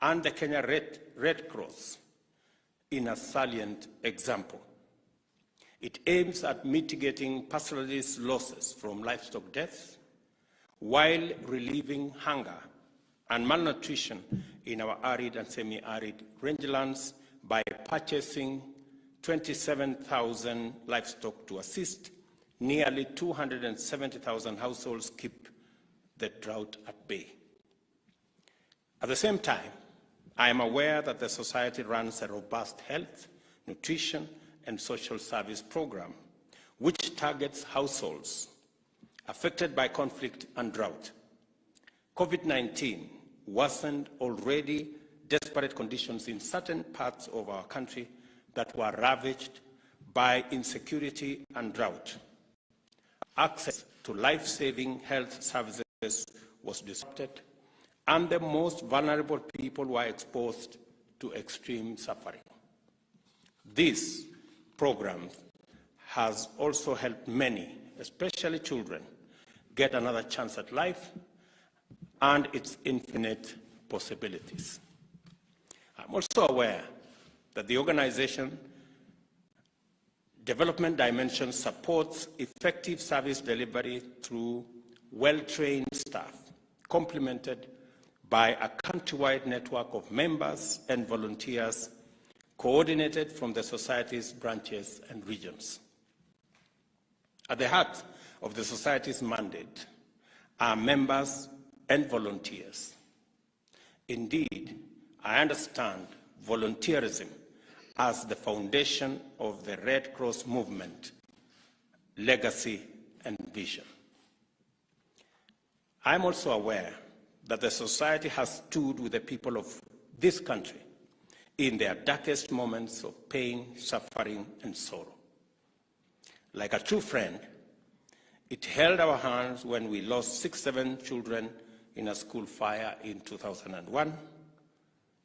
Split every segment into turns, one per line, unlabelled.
and the Kenya Red Cross in a salient example. It aims at mitigating pastoralist losses from livestock deaths while relieving hunger and malnutrition in our arid and semi-arid rangelands by purchasing 27,000 livestock to assist nearly 270,000 households keep the drought at bay. At the same time, I am aware that the society runs a robust health, nutrition, and social service program, which targets households affected by conflict and drought. COVID-19 worsened already desperate conditions in certain parts of our country that were ravaged by insecurity and drought. Access to life-saving health services was disrupted, and the most vulnerable people were exposed to extreme suffering. This program has also helped many, especially children, get another chance at life and its infinite possibilities. I'm also aware that the organization Development Dimension supports effective service delivery through well-trained staff, complemented by a countrywide network of members and volunteers coordinated from the Society's branches and regions. At the heart of the Society's mandate are members and volunteers. Indeed, I understand volunteerism as the foundation of the Red Cross movement, legacy, and vision. I am also aware that the Society has stood with the people of this country in their darkest moments of pain, suffering, and sorrow. Like a true friend, it held our hands when we lost 6-7 children in a school fire in 2001.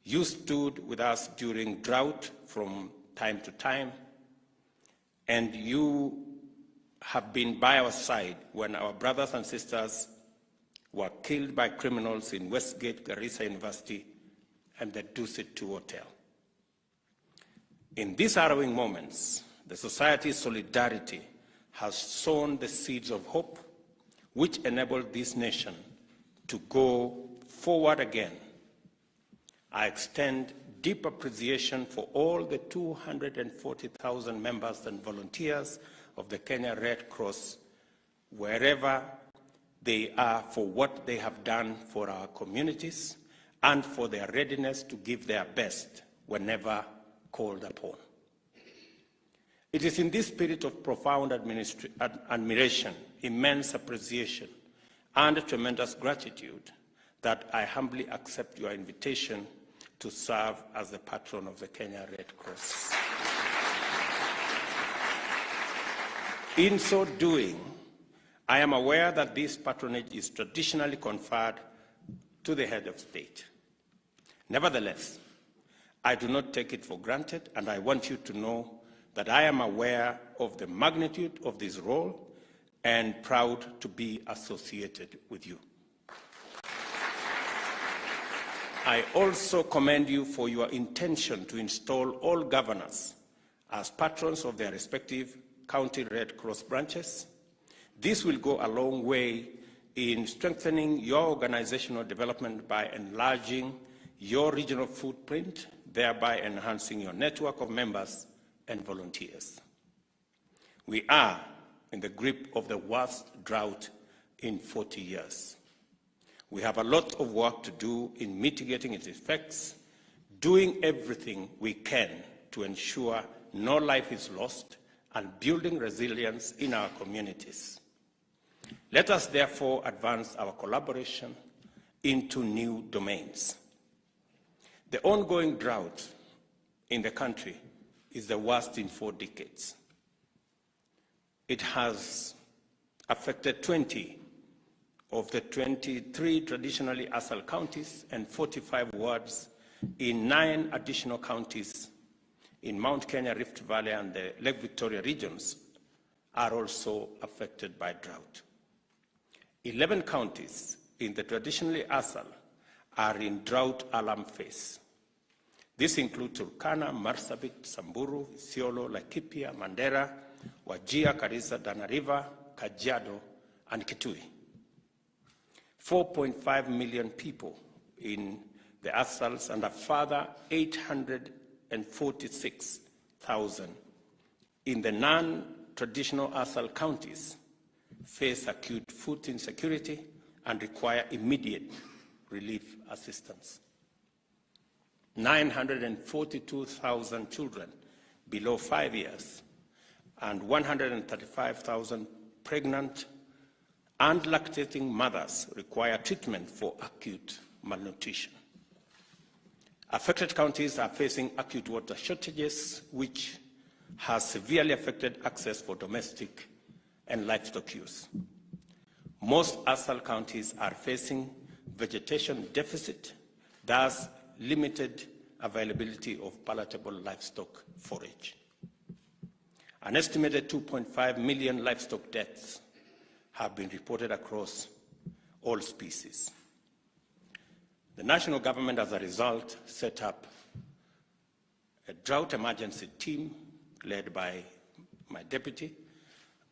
You stood with us during drought from time to time, and you have been by our side when our brothers and sisters were killed by criminals in Westgate, Garissa University, and the Dusit 2 Hotel. In these harrowing moments, the Society's solidarity has sown the seeds of hope, which enabled this nation to go forward again. I extend deep appreciation for all the 240,000 members and volunteers of the Kenya Red Cross, wherever they are, for what they have done for our communities and for their readiness to give their best whenever called upon. It is in this spirit of profound admiration, immense appreciation, and tremendous gratitude that I humbly accept your invitation to serve as the patron of the Kenya Red Cross. In so doing, I am aware that this patronage is traditionally conferred to the head of state. Nevertheless, I do not take it for granted, and I want you to know that I am aware of the magnitude of this role and proud to be associated with you. I also commend you for your intention to install all governors as patrons of their respective county Red Cross branches. This will go a long way in strengthening your organizational development by enlarging your regional footprint, thereby enhancing your network of members and volunteers. We are in the grip of the worst drought in 40 years. We have a lot of work to do in mitigating its effects, doing everything we can to ensure no life is lost, and building resilience in our communities. Let us therefore advance our collaboration into new domains. The ongoing drought in the country is the worst in 4 decades. It has affected 20 of the 23 traditionally ASAL counties and 45 wards in 9 additional counties in Mount Kenya, Rift Valley, and the Lake Victoria regions are also affected by drought. 11 counties in the traditionally ASAL are in drought alarm phase. This includes Turkana, Marsabit, Samburu, Isiolo, Laikipia, Mandera, Wajir, Garissa, Tana River, Kajiado, and Kitui. 4.5 million people in the ASALs and a further 846,000 in the non-traditional ASAL counties face acute food insecurity and require immediate relief assistance. 942,000 children below 5 years and 135,000 pregnant and lactating mothers require treatment for acute malnutrition. Affected counties are facing acute water shortages, which has severely affected access for domestic and livestock use. Most ASAL counties are facing vegetation deficit, thus limited availability of palatable livestock forage. An estimated 2.5 million livestock deaths have been reported across all species. The national government, as a result, set up a drought emergency team led by my deputy,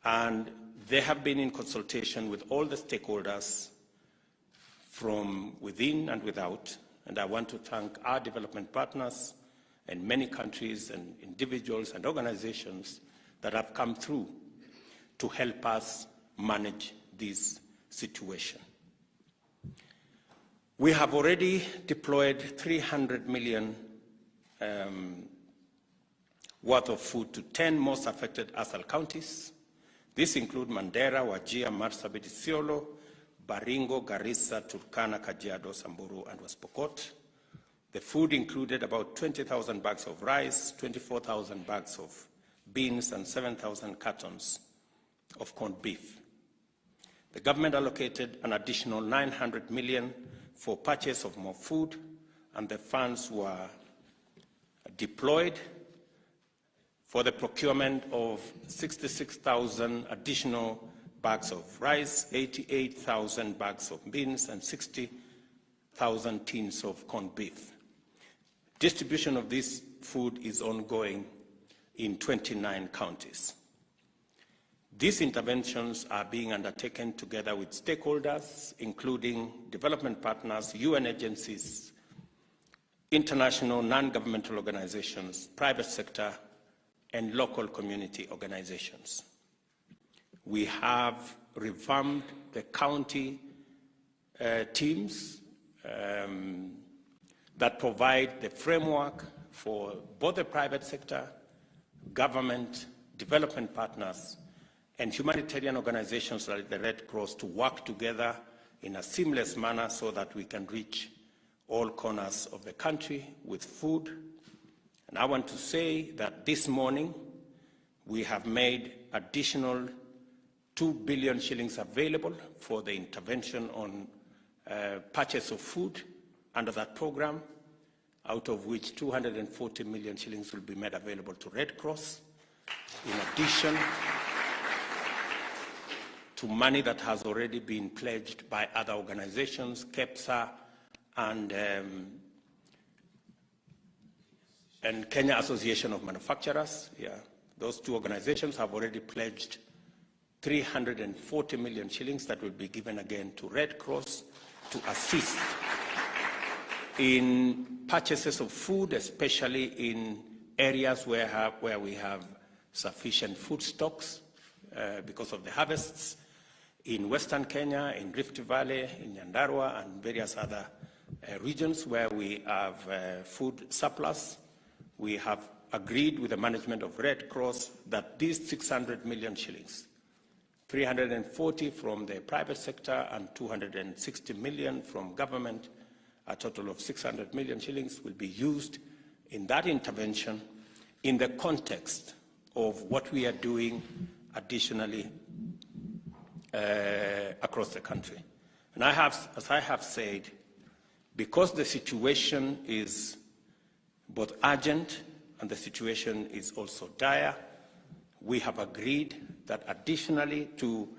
and they have been in consultation with all the stakeholders from within and without, and I want to thank our development partners and many countries and individuals and organizations that have come through to help us manage this situation. We have already deployed 300 million worth of food to 10 most affected ASAL counties. This includes Mandera, Wajir, Marsabit, Isiolo, Baringo, Garissa, Turkana, Kajiado, Samburu, and West Pokot. The food included about 20,000 bags of rice, 24,000 bags of beans, and 7,000 cartons of corned beef. The government allocated an additional 900 million for purchase of more food, and the funds were deployed for the procurement of 66,000 additional bags of rice, 88,000 bags of beans, and 60,000 tins of corned beef. Distribution of this food is ongoing in 29 counties. These interventions are being undertaken together with stakeholders, including development partners, UN agencies, international non-governmental organizations, private sector, and local community organizations. We have revamped the county teams that provide the framework for both the private sector, government, development partners, and humanitarian organizations like the Red Cross to work together in a seamless manner so that we can reach all corners of the country with food. And I want to say that this morning we have made additional 2 billion shillings available for the intervention on purchase of food under that program, out of which 240 million shillings will be made available to Red Cross, in addition to money that has already been pledged by other organizations, KEPSA and Kenya Association of Manufacturers. Yeah, those two organizations have already pledged 340 million shillings that will be given again to Red Cross to assist in purchases of food, especially in areas where we have sufficient food stocks because of the harvests, in Western Kenya, in Rift Valley, in Nyandarua, and various other regions where we have food surplus. We have agreed with the management of Red Cross that these 600 million shillings, 340 from the private sector and 260 million from government, a total of 600 million shillings will be used in that intervention in the context of what we are doing additionally across the country. And as I have said, because the situation is both urgent and the situation is also dire, we have agreed that additionally to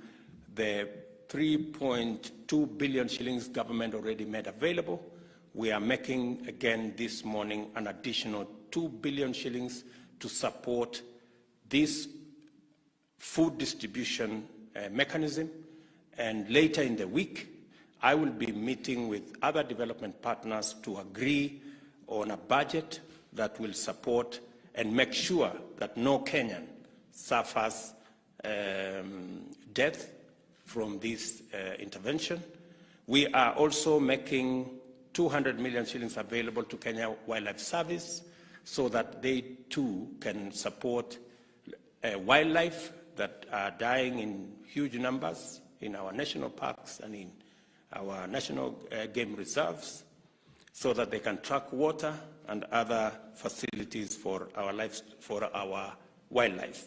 the 3.2 billion shillings government already made available, we are making, again this morning, an additional 2 billion shillings to support this food distribution mechanism. And later in the week, I will be meeting with other development partners to agree on a budget that will support and make sure that no Kenyan suffers death from this intervention. We are also making 200 million shillings available to Kenya Wildlife Service so that they too can support wildlife that are dying in huge numbers in our national parks and in our national game reserves, so that they can track water and other facilities for our wildlife.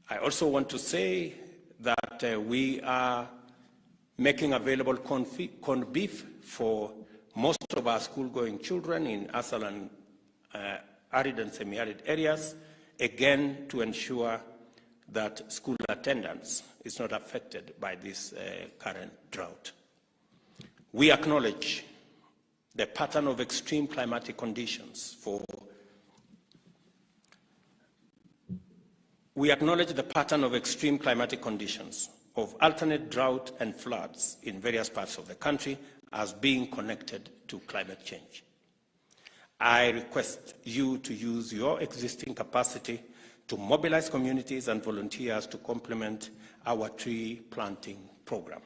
I also want to say that we are making available corned beef for most of our school-going children in ASAL and arid and semi-arid areas, again to ensure that school attendance is not affected by this current drought. We acknowledge the pattern of extreme climatic conditions of alternate drought and floods in various parts of the country as being connected to climate change. I request you to use your existing capacity to mobilize communities and volunteers to complement our tree planting program.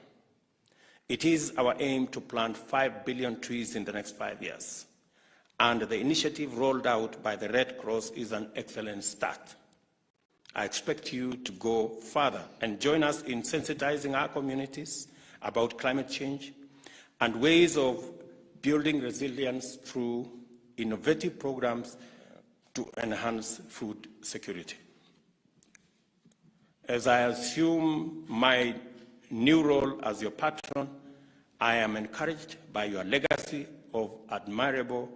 It is our aim to plant 5 billion trees in the next 5 years, and the initiative rolled out by the Red Cross is an excellent start. I expect you to go further and join us in sensitizing our communities about climate change and ways of building resilience through innovative programs to enhance food security. As I assume my new role as your patron, I am encouraged by your legacy of admirable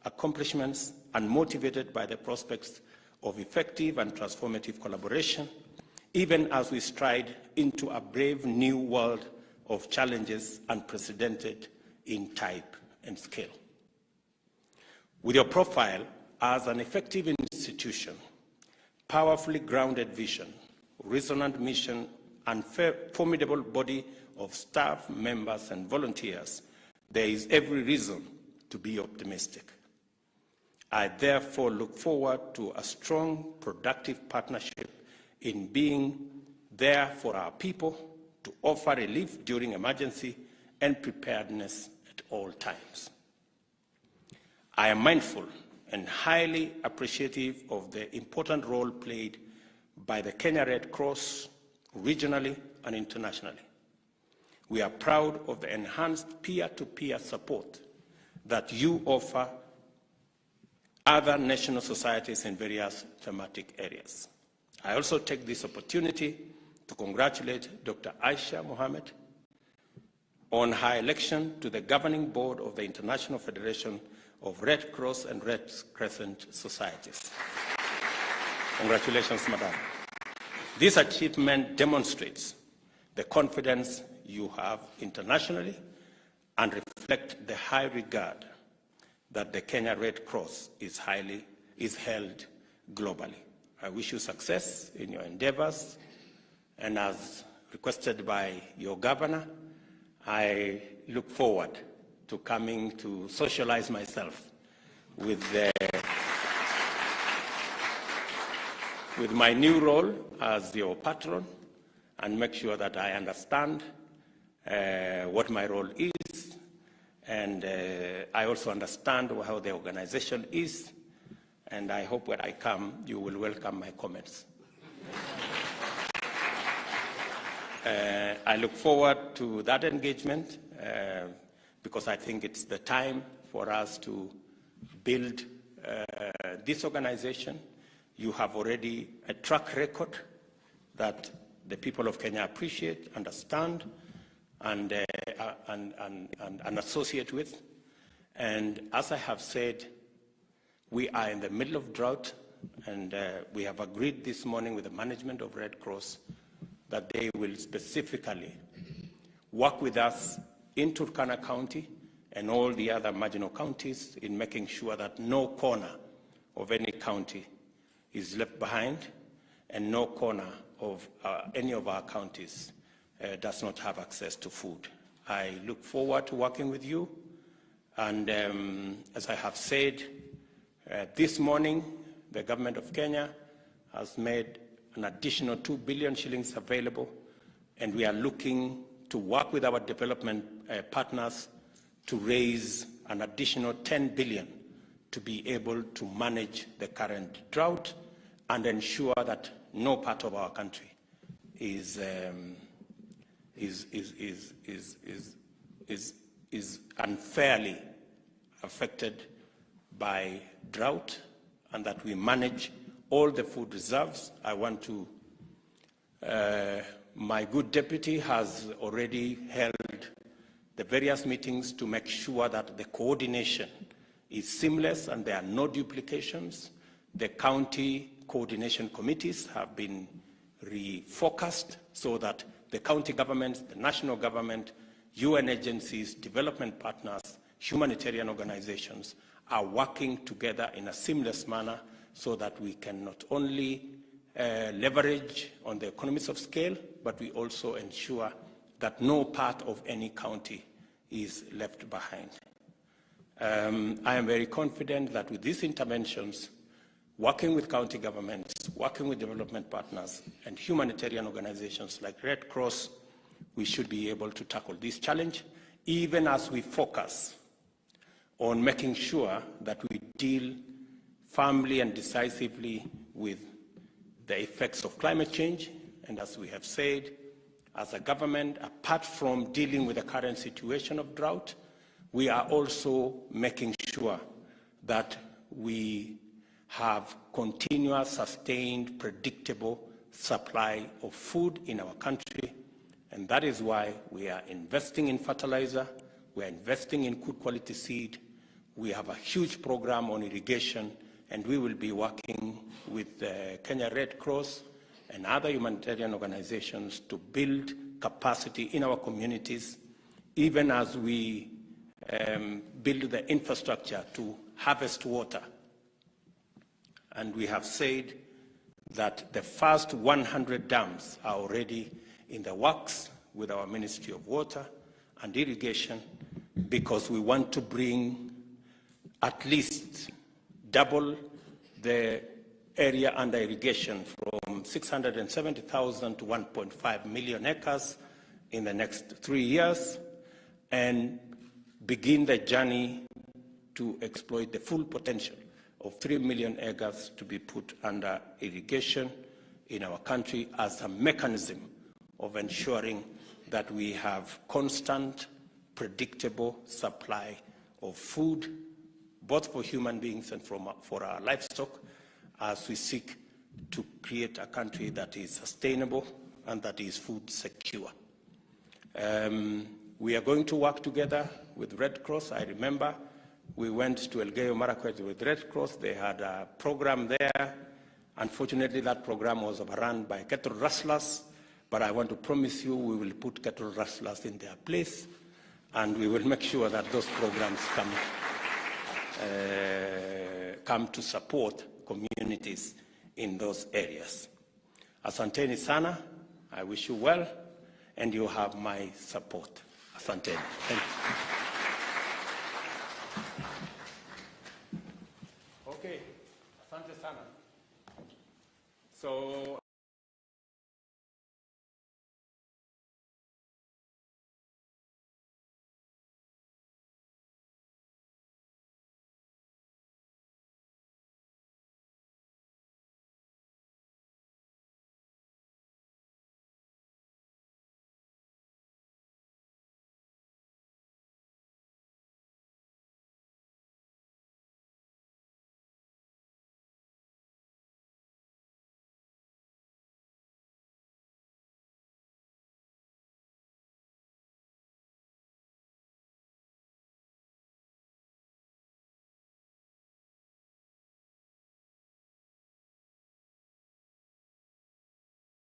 accomplishments and motivated by the prospects of effective and transformative collaboration, even as we stride into a brave new world of challenges unprecedented in type and scale. With your profile as an effective institution, powerfully grounded vision, resonant mission, and formidable body of staff, members, and volunteers, there is every reason to be optimistic. I therefore look forward to a strong, productive partnership in being there for our people to offer relief during emergency and preparedness at all times. I am mindful and highly appreciative of the important role played by the Kenya Red Cross regionally and internationally. We are proud of the enhanced peer-to-peer support that you offer other national societies in various thematic areas. I also take this opportunity to congratulate Dr. Aisha Mohammed on her election to the governing board of the International Federation of Red Cross and Red Crescent Societies. Congratulations, Madam. This achievement demonstrates the confidence you have internationally and reflect the high regard that the Kenya Red Cross is held globally. I wish you success in your endeavors, and as requested by your governor, I look forward to coming to socialize myself with my new role as your patron and make sure that I understand what my role is, and I also understand how the organization is, and I hope when I come, you will welcome my comments. I look forward to that engagement because I think it's the time for us to build this organization. You have already a track record that the people of Kenya appreciate, understand, and associate with. And as I have said, we are in the middle of drought, and we have agreed this morning with the management of Red Cross that they will specifically work with us in Turkana County and all the other marginal counties in making sure that no corner of any county is left behind and no corner of any of our counties does not have access to food. I look forward to working with you, and as I have said, this morning the government of Kenya has made an additional 2 billion shillings available, and we are looking to work with our development partners to raise an additional 10 billion to be able to manage the current drought and ensure that no part of our country is unfairly affected by drought, and that we manage all the food reserves. I want to, my good deputy has already held the various meetings to make sure that the coordination is seamless and there are no duplications. The county coordination committees have been refocused so that the county governments, the national government, UN agencies, development partners, humanitarian organizations are working together in a seamless manner so that we can not only leverage on the economies of scale, but we also ensure that no part of any county is left behind. I am very confident that with these interventions, working with county governments, working with development partners, and humanitarian organizations like Red Cross, we should be able to tackle this challenge, even as we focus on making sure that we deal firmly and decisively with the effects of climate change. And as we have said, as a government, apart from dealing with the current situation of drought, we are also making sure that we have continuous, sustained, predictable supply of food in our country. And that is why we are investing in fertilizer, we are investing in good quality seed, we have a huge program on irrigation, and we will be working with the Kenya Red Cross and other humanitarian organizations to build capacity in our communities, even as we build the infrastructure to harvest water. And we have said that the first 100 dams are already in the works with our Ministry of Water and Irrigation, because we want to bring at least double the area under irrigation from 670,000 to 1.5 million acres in the next 3 years, and begin the journey to exploit the full potential of 3 million acres to be put under irrigation in our country as a mechanism of ensuring that we have constant, predictable supply of food, both for human beings and for our livestock, as we seek to create a country that is sustainable and that is food secure. We are going to work together with Red Cross. I remember we went to Elgeyo Marakwet with Red Cross. They had a program there. Unfortunately, that program was overrun by cattle rustlers, but I want to promise you we will put cattle rustlers in their place, and we will make sure that those programs come to support communities in those areas. Asanteni sana, I wish you well, and you have my support. Asanteni. Thank you. Okay, asante sana. So